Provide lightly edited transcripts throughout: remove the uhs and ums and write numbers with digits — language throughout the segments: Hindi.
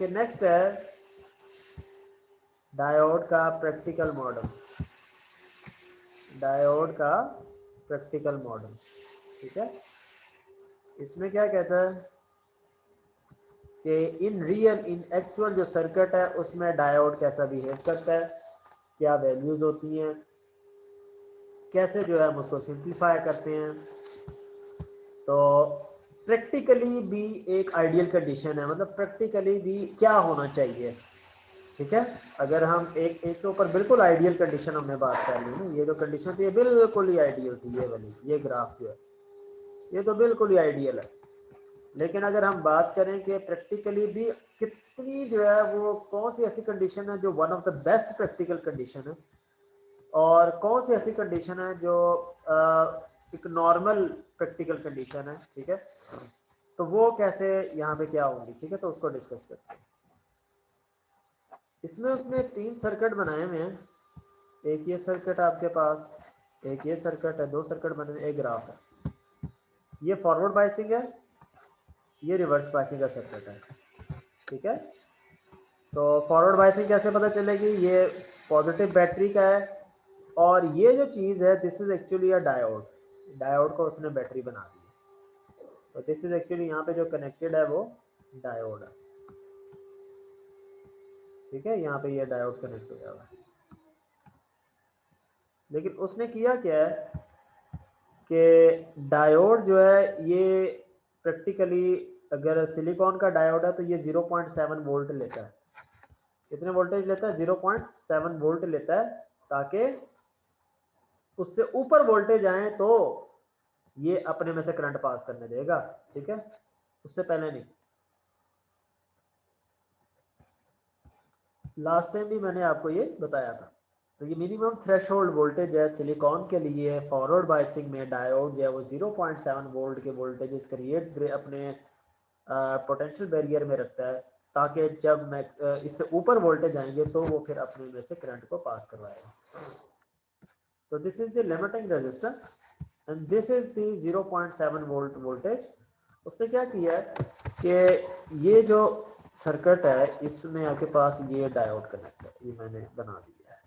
ओके, नेक्स्ट है डायोड का प्रैक्टिकल मॉडल। डायोड का प्रैक्टिकल मॉडल, ठीक है। इसमें क्या कहता है कि इन रियल, इन एक्चुअल जो सर्किट है उसमें डायोड कैसा बिहेव करता है, क्या वैल्यूज होती हैं, कैसे जो है हम उसको सिंप्लीफाई करते हैं। तो प्रैक्टिकली भी एक आइडियल कंडीशन है, मतलब प्रैक्टिकली भी क्या होना चाहिए, ठीक है। अगर हम एक के ऊपर बिल्कुल आइडियल कंडीशन हमने बात कर ली ना, ये जो कंडीशन थी ये बिल्कुल ही आइडियल थी, ये वाली, ये ग्राफ जो है ये तो बिल्कुल ही आइडियल है। लेकिन अगर हम बात करें कि प्रैक्टिकली भी कितनी जो है वो कौन सी ऐसी कंडीशन है जो one of the best practical condition है, और कौन सी ऐसी कंडीशन है जो एक नॉर्मल प्रैक्टिकल कंडीशन है, ठीक है। तो वो कैसे यहाँ पे क्या होंगी, ठीक है, तो उसको डिस्कस करते हैं। इसमें उसने 3 सर्किट बनाए हुए हैं, एक ये सर्किट आपके पास, एक ये सर्किट है, 2 सर्किट बने हुए, एक ग्राफ है। ये फॉरवर्ड बायसिंग है, ये रिवर्स बायसिंग का सर्किट है, ठीक है। तो फॉरवर्ड बायसिंग कैसे पता चलेगी, ये पॉजिटिव बैटरी का है, और ये जो चीज़ है this is actually a diode, diode को उसने बैटरी बना दी है। तो दिस इज एक्चुअली यहाँ पे जो कनेक्टेड है वो डायोड है, ठीक है। यहाँ पे ये डायोड कनेक्ट हो हुआ है। लेकिन उसने किया क्या है कि डायोड जो है ये प्रैक्टिकली, अगर सिलिकॉन का डायोड है तो ये 0.7 वोल्ट लेता है। कितने वोल्टेज लेता है, 0.7 वोल्ट लेता है, ताकि उससे ऊपर वोल्टेज आए तो ये अपने में से करंट पास करने देगा, ठीक है, उससे पहले नहीं। लास्ट टाइम भी मैंने आपको ये बताया था। तो ये मिनिमम थ्रेशोल्ड वोल्टेज है सिलिकॉन के लिए फॉरवर्ड बायसिंग में, डायोड जो है वो 0.7 वोल्ट के वोल्टेज क्रिएट अपने पोटेंशियल बैरियर में रखता है, ताकि जब इससे ऊपर वोल्टेज आएंगे तो वो फिर अपने में से करंट को पास करवाएगा। तो this is the limiting resistance and this is the 0.7 volt voltage. उसने क्या किया है कि ये जो सर्किट है इसमें आपके पास ये डायोड कनेक्ट है, ये मैंने बना दिया है,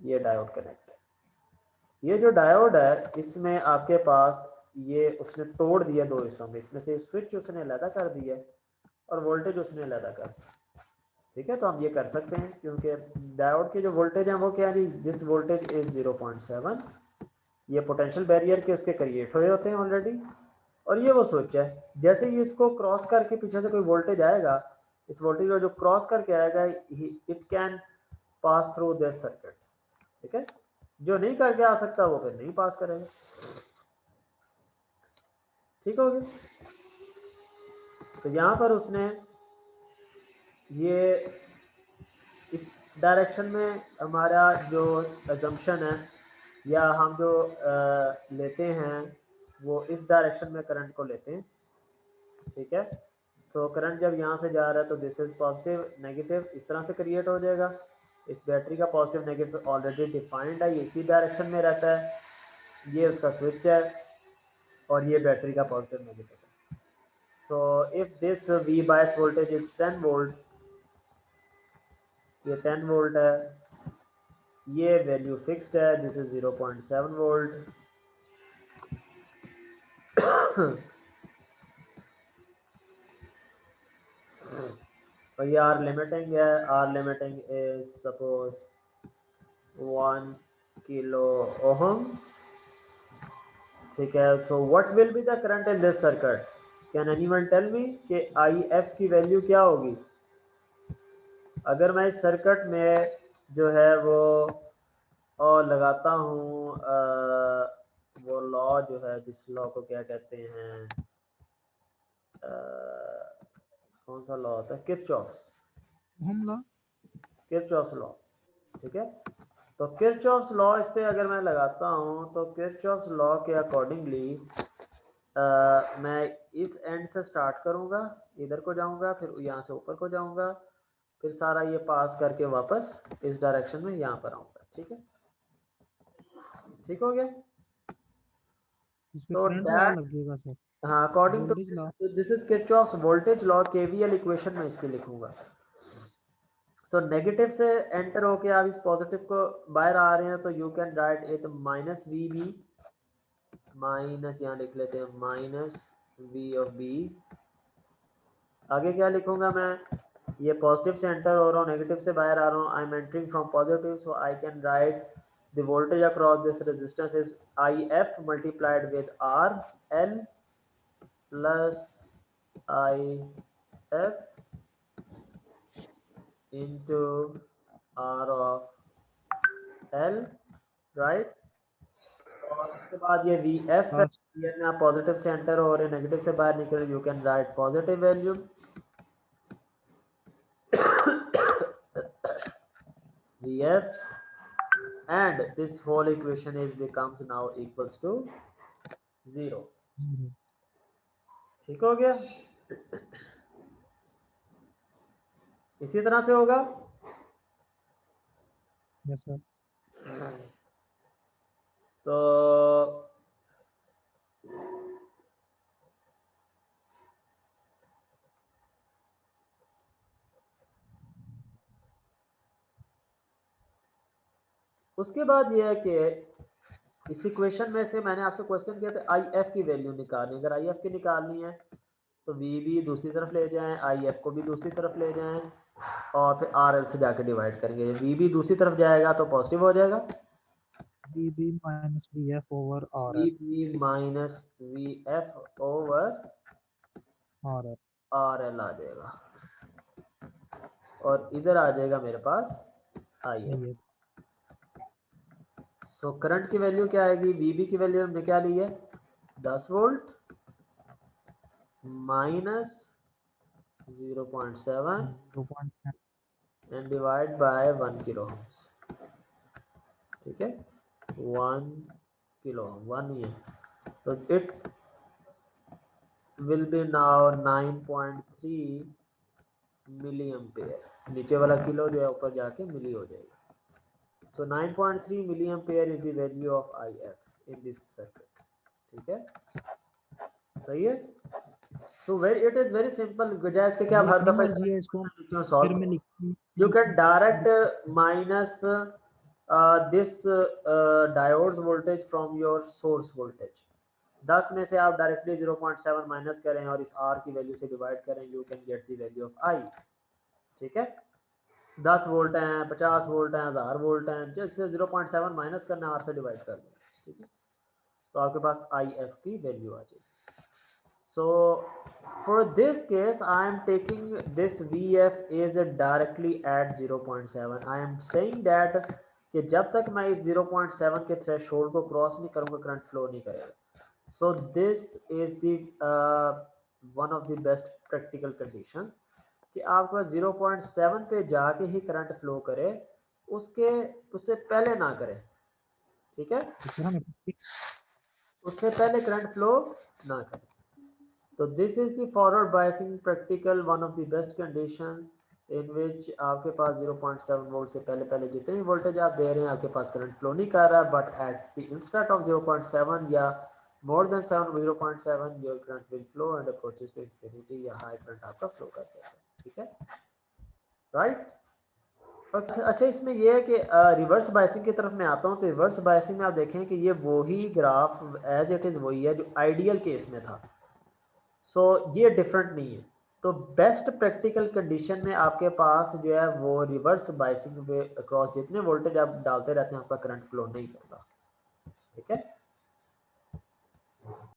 ये डायोड कनेक्ट है। ये जो डायोड है इसमें आपके पास ये उसने तोड़ दिया 2 हिस्सों में, इसमें से स्विच उसने अलग कर दिया और वोल्टेज उसने अलग कर दिया, ठीक है। तो हम ये कर सकते हैं क्योंकि डायोड के जो वोल्टेज हैं वो क्या है, दिस वोल्टेज इज 0.7, ये पोटेंशियल बैरियर के उसके क्रिएट हुए होते हैं ऑलरेडी, और ये वो स्विच है। जैसे ही इसको क्रॉस करके पीछे से कोई वोल्टेज आएगा, इस वोल्टेज को जो क्रॉस करके आएगा it can pass through this circuit, ठीक है। जो नहीं करके आ सकता वो फिर नहीं पास करेगा, ठीक हो गया। तो यहाँ पर उसने ये इस डायरेक्शन में हमारा जो अजम्पशन है या हम जो लेते हैं वो इस डायरेक्शन में करंट को लेते हैं, ठीक है। सो करंट जब यहाँ से जा रहा है तो दिस इज पॉजिटिव नेगेटिव इस तरह से क्रिएट हो जाएगा। इस बैटरी का पॉजिटिव नेगेटिव ऑलरेडी डिफाइंड है, ये इसी डायरेक्शन में रहता है, ये उसका स्विच है और ये बैटरी का पॉजिटिव नेगेटिव है। So if this we bias voltage is 10 volt, ये 10 वोल्ट है, ये वैल्यू फिक्स्ड है, दिस इज 0.7 वोल्ट। और ये आर लिमिटिंग है, R limiting is suppose 1 kilo ohms, ठीक है। तो what will be the current in this circuit, can anyone tell me कि आई एफ की वैल्यू क्या होगी अगर मैं इस सर्किट में जो है वो और लगाता हूँ वो लॉ जो है, जिस लॉ को क्या कहते हैं, कौन सा लॉ होता है, किरचॉफ्स लॉ, ठीक है। तो किरचॉफ्स लॉ इस पे अगर मैं लगाता हूँ तो किरचॉफ्स लॉ के अकॉर्डिंगली मैं इस एंड से स्टार्ट करूँगा, इधर को जाऊँगा, फिर यहाँ से ऊपर को जाऊँगा, फिर सारा ये पास करके वापस इस डायरेक्शन में यहाँ पर आऊँगा, ठीक है, ठीक हो गया। इसमें So करंट लॉ that, लगेगा सर, हाँ, according to voltage law. This is Kirchhoff's voltage law, KVL equation में इसकी लिखूंगा। सो नेगेटिव से एंटर होके आप इस पॉजिटिव को बाहर आ रहे हैं, तो you can write it minus V B, minus यहाँ लिख लेते हैं माइनस वी ऑफ बी। आगे क्या लिखूंगा मैं, ये पॉजिटिव से एंटर हो रहा हूँ, नेगेटिव से बाहर आ रहा हूँ, I am entering from positive, so I can write the voltage across this resistance is I F multiplied with R L plus I F into R of L, right. और उसके बाद ये वी एफ है, हाँ ये ना पॉजिटिव से एंटर हो रहे, नेगेटिव से बाहर निकल, you can right positive value V F, and this whole equation is becomes now equals to 0। ठीक हो गया, इसी तरह से होगा। Yes sir. तो उसके बाद ये है कि इस इक्वेशन में से मैंने आपसे क्वेश्चन किया था आई एफ की वैल्यू निकालनी, अगर आई एफ की निकालनी है तो वी बी दूसरी तरफ ले जाएं, आई एफ को भी दूसरी तरफ ले जाएं, और फिर आर एल से जाके डिवाइड करेंगे। वी बी दूसरी तरफ जाएगा तो पॉजिटिव हो जाएगा, V B minus V F over R V L, B minus V F over R L. R L आ जाएगा, और इधर आ जाएगा मेरे पास आई एफ। सो करंट की वैल्यू क्या आएगी, वी बी की वैल्यू हमने क्या ली है 10 volt minus 0.7 and divide by 1 kilo, ठीक है 1 किलो 1 ही है, तो it will be now 9.3 milli ampere, नीचे वाला किलो जो है ऊपर जाके मिली हो जाएगा। So 9.3 milliampere is the value of IF in this circuit, ठीक है, सही है। So very it is very simple, बजाय इसके क्या हर दफा फिर सॉल्व, मैं you can direct minus this diodes voltage from your source voltage। 10 में से आप डायरेक्टली 0.7 माइनस करें और इस R की वैल्यू से डिवाइड करें, you can get the value of I, ठीक है। 10 वोल्ट हैं, 50 वोल्ट हैं, 1000 वोल्ट हैं, जैसे 0.7 माइनस करना आर से डिवाइड कर दें, ठीक है, तो आपके पास आई एफ की वैल्यू आ जाएगी। So for this case I am taking this V F is directly at 0.7, I am saying that कि जब तक मैं इस 0.7 के थ्रेशोल्ड को क्रॉस नहीं करूंगा करंट फ्लो नहीं करेगा। So this is the one of the best practical conditions कि आपका 0.7 पे जाके ही करंट फ्लो करे, उससे पहले ना करे, ठीक है, उससे पहले करंट फ्लो ना करे। तो this is the forward biasing practical, one of the best condition in which आपके पास 0.7 वोल्ट से पहले पहले जितने भी वोल्टेज आप दे रहे हैं आपके पास करंट फ्लो नहीं कर रहा, but at the instant of 0.7 या more than 0.7 your current will flow and approaches to infinity, या हाई करंट आपका फ्लो कर जाएगा, ठीक है, राइट। अच्छा इसमें यह है कि रिवर्स बायसिंग की तरफ मैं आता हूँ, तो रिवर्स बायसिंग में आप देखें कि ये वही ग्राफ एज इट इज़ वही है जो आइडियल केस में था। सो ये डिफरेंट नहीं है। तो बेस्ट प्रैक्टिकल कंडीशन में आपके पास जो है वो रिवर्स बायसिंग पे अक्रॉस जितने वोल्टेज आप डालते रहते हैं आपका करंट फ्लो नहीं करता, ठीक है।